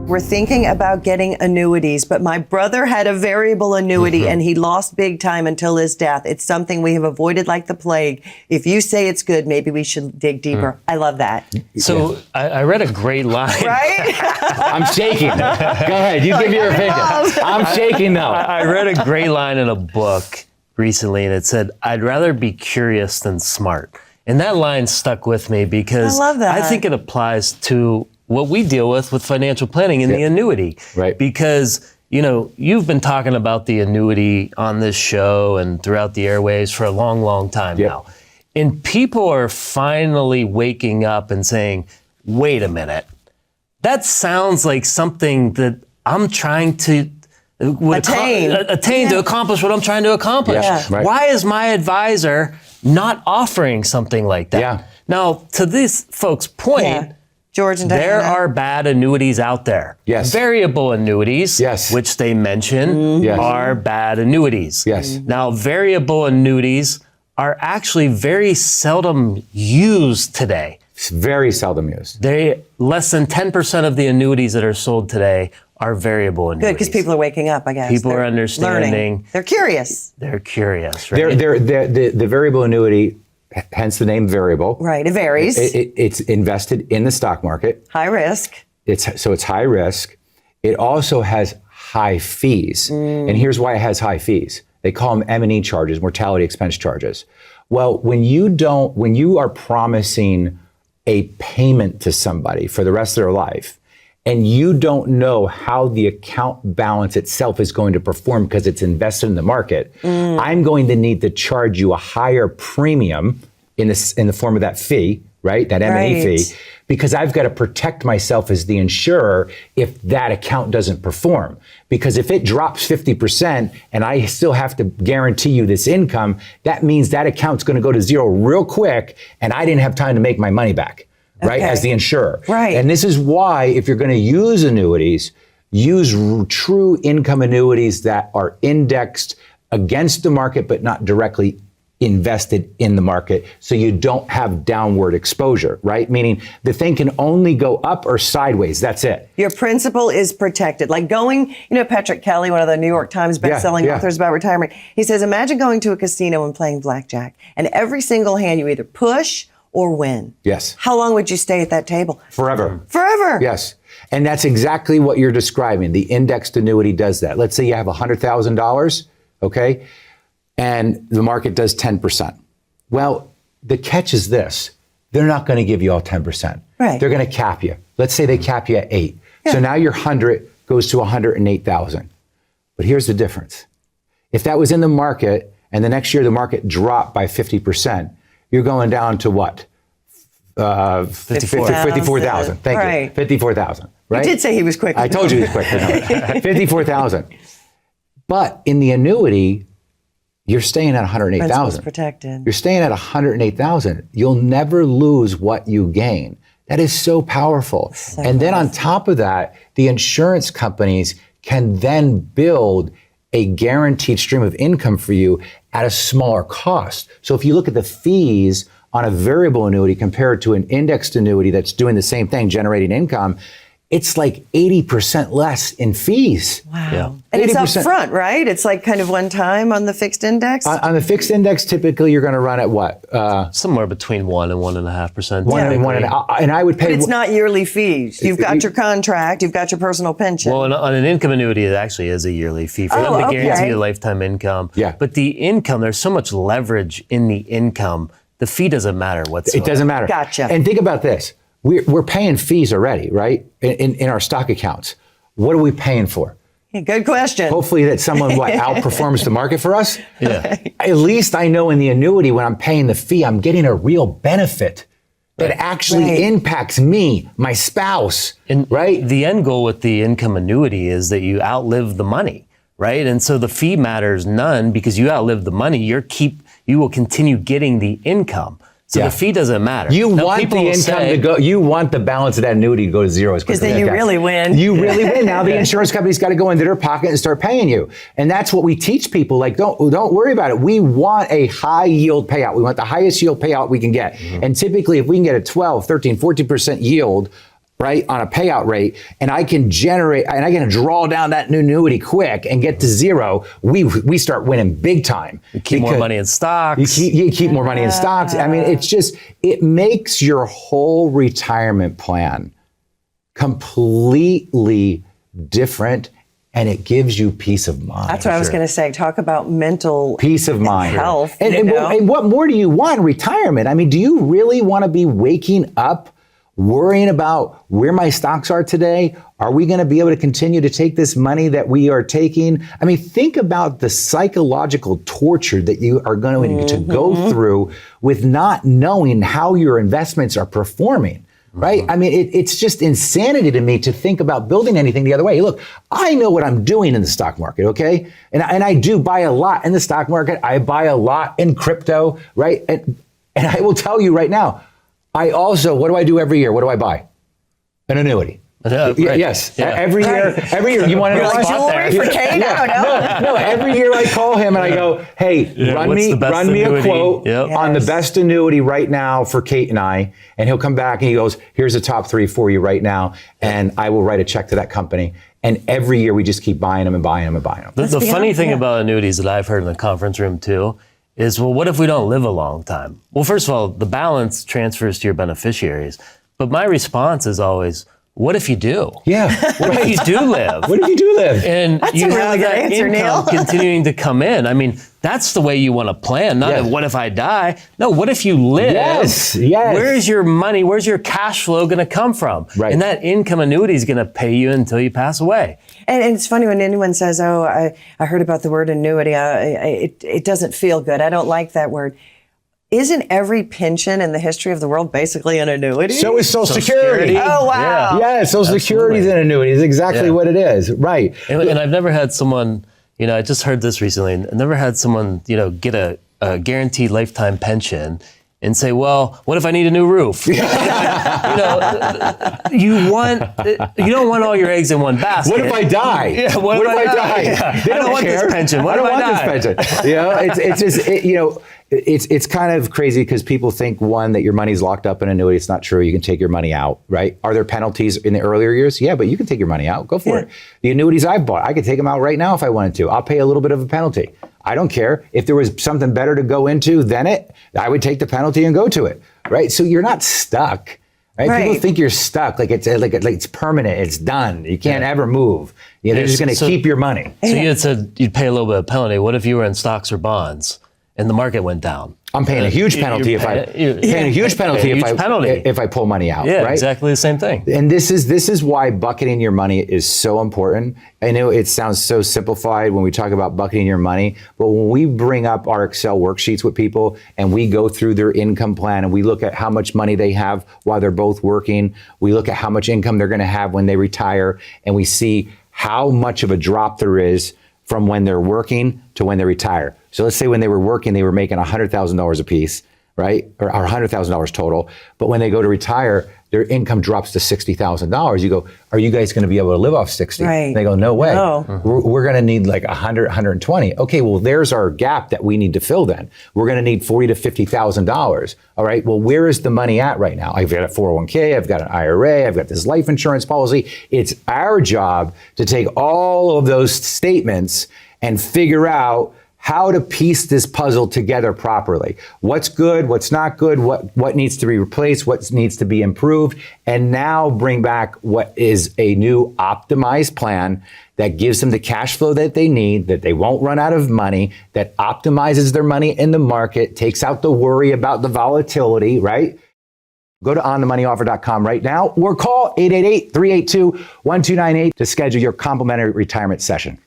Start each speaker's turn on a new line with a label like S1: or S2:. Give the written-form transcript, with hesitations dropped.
S1: We're thinking about getting annuities, but my brother had a variable annuity and he lost big time until his death. It's something we have avoided like the plague. If you say it's good, maybe we should dig deeper. I love that.
S2: So I read a great line.
S1: Right?
S3: I'm shaking. Go ahead. You give your opinion. I'm shaking now.
S2: I read a great line in a book recently, and it said, "I'd rather be curious than smart." And that line stuck with me because
S1: I love that.
S2: I think it applies to what we deal with financial planning in the annuity.
S3: Right.
S2: Because, you know, you've been talking about the annuity on this show and throughout the airwaves for a long, long time now. And people are finally waking up and saying, wait a minute, that sounds like something that I'm trying to attain to accomplish what I'm trying to accomplish.
S3: Yeah. Right.
S2: Why is my advisor not offering something like that?
S3: Yeah.
S2: Now, to this folks' point,
S1: George and
S2: there
S1: Diana.
S2: are bad annuities out there.
S3: Yes.
S2: Variable annuities, which they mention, are bad annuities.
S3: Yes.
S2: Now, variable annuities are actually very seldom used today.
S3: It's very seldom used.
S1: Less
S2: than 10% of the annuities that are sold today are variable annuities.
S1: Good, because people are waking up, I guess.
S2: People are understanding.
S1: Learning. They're curious.
S2: They're curious, right?
S3: The variable annuity, hence the name variable.
S1: Right, it varies.
S3: It's invested in the stock market.
S1: High risk.
S3: It's high risk. It also has high fees. And here's why it has high fees. They call them M&E charges, mortality expense charges. Well, when you are promising a payment to somebody for the rest of their life, and you don't know how the account balance itself is going to perform because it's invested in the market, I'm going to need to charge you a higher premium in the form of that fee, right? That M&E fee, because I've got to protect myself as the insurer if that account doesn't perform. Because if it drops 50% and I still have to guarantee you this income, that means that account's going to go to zero real quick and I didn't have time to make my money back. Right, as the insurer.
S1: Right.
S3: And this is why, if you're going to use annuities, use true income annuities that are indexed against the market, but not directly invested in the market, so you don't have downward exposure, right? Meaning the thing can only go up or sideways. That's it.
S1: Your principal is protected. Like going, Patrick Kelly, one of the New York Times best-selling authors about retirement, he says, imagine going to a casino and playing blackjack, and every single hand you either push or win.
S3: Yes.
S1: How long would you stay at that table?
S3: Forever.
S1: Forever.
S3: Yes. And that's exactly what you're describing. The indexed annuity does that. Let's say you have $100,000, okay, and the market does 10%. Well, the catch is this. They're not going to give you all 10%.
S1: Right.
S3: They're going to cap you. Let's say they cap you at 8. Yeah. So now your 100 goes to 108,000. But here's the difference. If that was in the market and the next year the market dropped by 50%, you're going down to what? 54,000. Thank you. 54,000. Right?
S1: You did say he was quick.
S3: I told you he was quick. 54,000. But in the annuity, you're staying at 108,000.
S1: Protected.
S3: You're staying at 108,000. You'll never lose what you gain. That is so powerful. And then on top of that, the insurance companies can then build a guaranteed stream of income for you at a smaller cost. So if you look at the fees on a variable annuity compared to an indexed annuity that's doing the same thing, generating income, it's like 80% less in fees.
S1: Wow. Yeah. And it's up front, right? It's like kind of one time on the fixed index?
S3: On the fixed index, typically you're going to run at what?
S2: Somewhere between 1 and 1.5%.
S3: And I would pay.
S1: But it's not yearly fees. You've got your contract, you've got your personal pension.
S2: Well, on an income annuity, it actually is a yearly fee for them to guarantee a lifetime income.
S3: Yeah.
S2: But the income, there's so much leverage in the income, the fee doesn't matter whatsoever.
S3: It doesn't matter.
S1: Gotcha.
S3: And think about this. We're paying fees already, right? In our stock accounts. What are we paying for?
S1: Yeah, good question.
S3: Hopefully that someone outperforms the market for us.
S2: Yeah.
S3: At least I know in the annuity when I'm paying the fee, I'm getting a real benefit that actually impacts me, my spouse, right?
S2: The end goal with the income annuity is that you outlive the money, right? And so the fee matters none because you outlive the money. You will continue getting the income. So the fee doesn't matter.
S3: You want the income to go. You want the balance of that annuity to go to zero as quickly as
S1: because then you really win.
S3: You really win. Now the insurance company's got to go into their pocket and start paying you, and that's what we teach people. Like, don't worry about it. We want a high yield payout. We want the highest yield payout we can get. Mm-hmm. And typically, if we can get a 12, 13, 14% yield right, on a payout rate, and I can generate, and I can draw down that new annuity quick and get to zero, we start winning big time.
S2: You keep more money in stocks.
S3: You keep more money in stocks. I mean, it makes your whole retirement plan completely different, and it gives you peace of mind.
S1: That's what I was going to say. Talk about mental
S3: peace of mind,
S1: health.
S3: And what more do you want in retirement? I mean, do you really want to be waking up worrying about where my stocks are today? Are we going to be able to continue to take this money that we are taking? I mean, think about the psychological torture that you are going to go through with not knowing how your investments are performing. Right? I mean, it's just insanity to me to think about building anything the other way. Look, I know what I'm doing in the stock market, okay? And I do buy a lot in the stock market. I buy a lot in crypto, right? And I will tell you right now, I also, what do I do every year? What do I buy? An annuity.
S2: Right.
S3: Yes. Yeah. Every year. You want to know?
S1: Like jewelry for Kate?
S3: No. Every year I call him and I go, hey, run me a quote on the best annuity right now for Kate and I. And he'll come back and he goes, here's the top 3 for you right now. And I will write a check to that company. And every year we just keep buying them and buying them and buying them.
S2: The funny thing about annuities that I've heard in the conference room too is, well, what if we don't live a long time? Well, first of all, the balance transfers to your beneficiaries. But my response is always, what if you do?
S3: Yeah.
S2: What if you do live?
S3: What if you do live?
S2: And
S1: That's
S2: you
S1: a really
S2: have
S1: good
S2: that
S1: answer,
S2: income
S1: Neil.
S2: continuing to come in. I mean, that's the way you want to plan. Not what if I die? No, what if you live?
S3: Yes.
S2: Where's your money? Where's your cash flow going to come from?
S3: Right.
S2: And that income annuity is going to pay you until you pass away.
S1: And it's funny when anyone says, oh, I heard about the word annuity. It doesn't feel good. I don't like that word. Isn't every pension in the history of the world basically an annuity?
S3: So is Social Security.
S1: Oh, wow.
S3: Yeah, Social Security is an annuity. It's exactly what it is. Right.
S2: And I've never had someone, I just heard this recently, I've never had someone, get a guaranteed lifetime pension and say, well, what if I need a new roof? You don't want all your eggs in one basket.
S3: What if I die?
S2: Yeah, what if I die? Yeah. I don't want this pension. What if I die?
S3: This pension. It's kind of crazy because people think, one, that your money's locked up in an annuity. It's not true. You can take your money out, right? Are there penalties in the earlier years? Yeah, but you can take your money out. Go for it. The annuities I've bought, I could take them out right now if I wanted to. I'll pay a little bit of a penalty. I don't care. If there was something better to go into than it, I would take the penalty and go to it, right? So you're not stuck. Right? People think you're stuck, like it's permanent, it's done. You can't ever move. They're just going to keep your money.
S2: So you had said you'd pay a little bit of penalty. What if you were in stocks or bonds and the market went down?
S3: I'm paying a huge penalty if I pull money out.
S2: Yeah,
S3: right?
S2: Exactly the same thing.
S3: And this is why bucketing your money is so important. I know it sounds so simplified when we talk about bucketing your money, but when we bring up our Excel worksheets with people and we go through their income plan and we look at how much money they have while they're both working, we look at how much income they're going to have when they retire, and we see how much of a drop there is from when they're working to when they retire. So let's say when they were working, they were making $100,000 a piece, right? Or $100,000 total. But when they go to retire, their income drops to $60,000. You go, are you guys going to be able to live off 60?
S1: Right.
S3: They go, no way.
S1: No.
S3: We're going to need like 100, 120. Okay, well, there's our gap that we need to fill then. We're going to need $40,000 to $50,000. All right, well, where is the money at right now? I've got a 401k, I've got an IRA, I've got this life insurance policy. It's our job to take all of those statements and figure out how to piece this puzzle together properly. What's good, what's not good, what needs to be replaced, what needs to be improved, and now bring back what is a new optimized plan that gives them the cash flow that they need, that they won't run out of money, that optimizes their money in the market, takes out the worry about the volatility, right? Go to onthemoneyoffer.com right now or call 888-382-1298 to schedule your complimentary retirement session.